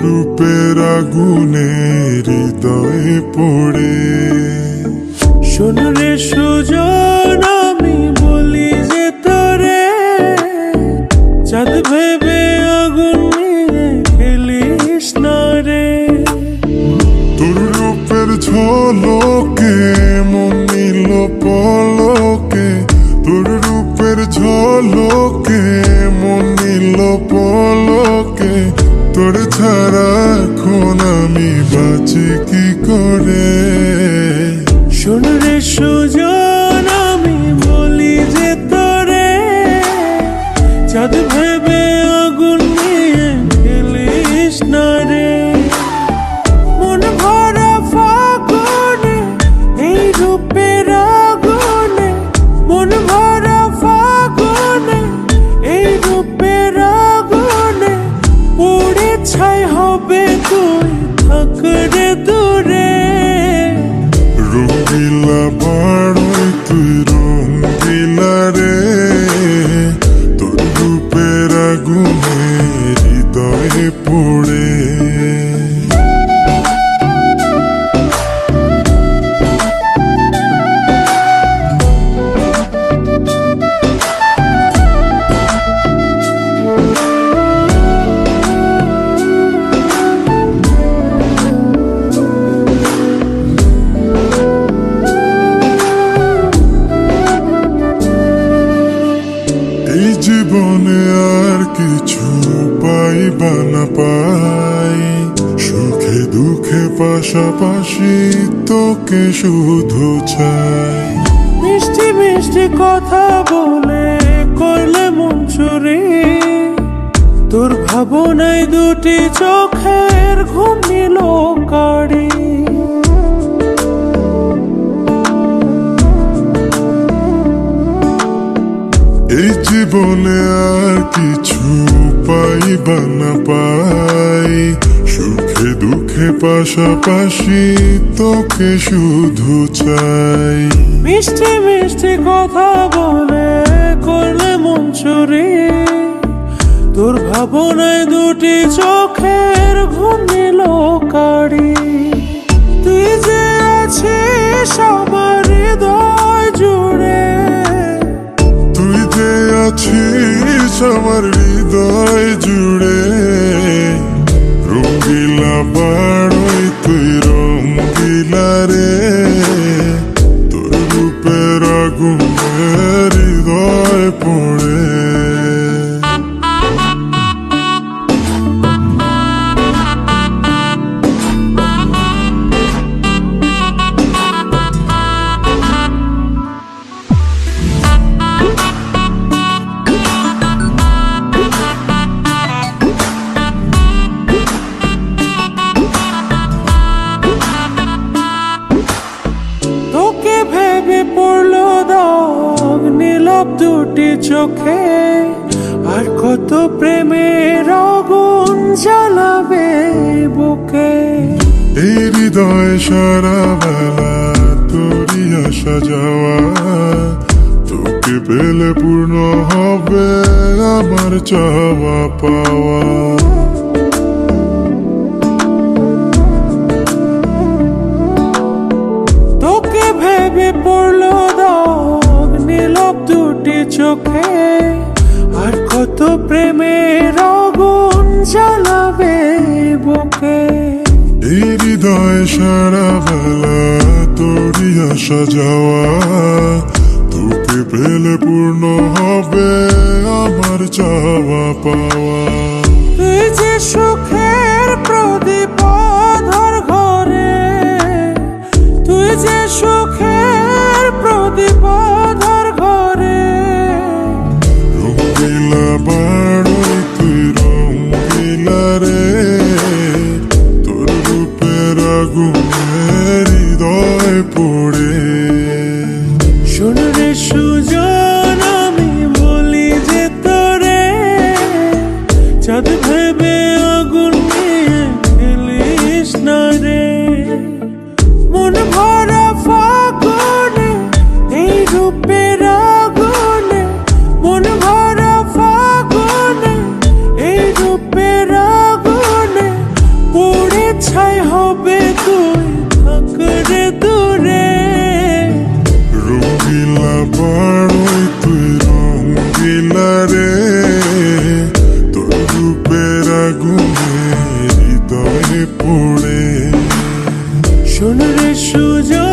রূপের আগুনে হৃদয়ে পড়ে। শোন রে সুজন, আমি বলি যে তোরে, চাঁদ ভেবে আগুন নিয়ে খেলিস না রে। তোর রূপের ঝলকে মন নিল পলকে, তোর রূপের ঝলকে মন নিল পলকে। তোর ছাড়া এখন আমি বাঁচি কি করে। শোন রে সুজন, আমি বলি যে তোরে, চাঁদ ভেবে আগুন নিয়ে খেলিস না রে। মন ভরা ফাগুনে এই রূপের আগুনে, মন ভরা ফাগুনে এই রূপের আগুনে, পুড়ে ছাই হবে তুই থাক রে দূরে। রঙ্গিলা বাড়ই তুই রঙ্গিলা রে, তোর রূপের আগুনে হৃদয়ে পড়ে। এই জীবনে আর কিছু পাইবা না পাই, সুখে দুঃখে পাশাপাশি তোকে শুধু চাই। মিষ্টি মিষ্টি কথা বলে করলে মন চুরি, তোর ভাবনায় দুটি চোখের ঘুম নিল কাড়ি। এই জীবনে আর কিছু পাইবা না পাই, সুখে দুঃখে পাশাপাশি তোকে শুধু চাই। মিষ্টি মিষ্টি কথা বলে করলে মন চুরি, তোর ভাবনায় দুটি চোখের ঘুম নিল কাড়ি। তুই যে আছিস আমার হৃদয় জুড়ে, তুই যে আছিস আমার হৃদয় জুড়ে। রঙ্গিলা বাড়ই তুই রঙ্গিলা রে, তোর রূপের আগুনে হৃদয় পড়ে। তোকে ভেবে পড়লো দাগ নীলব দুটি চোখে, আর কত প্রেমের আগুন জ্বালাবে বুকে। এই হৃদয় সারা বেলা তোরই আসা যাওয়া, তোকে পেলে পূর্ণ হবে আমার চাওয়া পাওয়া। তোকে ভেবে পড়লো দাগ নীলব দুটি চোখে, আর কত প্রেমের আগুন জ্বালাবে বুকে। এই হৃদয় সারা বেলা তোরই আসা যাওয়া, তোকে পেলে পূর্ণ হবে আমার চাওয়া পাওয়া। তুই যে সুখের প্রদীপ ধর ঘরে, তুই যে সুখের প্রদীপ ধর ঘরে। রঙ্গিলা বাড়ই তুই রঙ্গিলা রে, তোর রূপের আগুনে হৃদয় পড়ে। শোন রে সুজন, আমি বলি যে তোরে, চাঁদ ভেবে আগুন পড়ে। শোন রে সুজন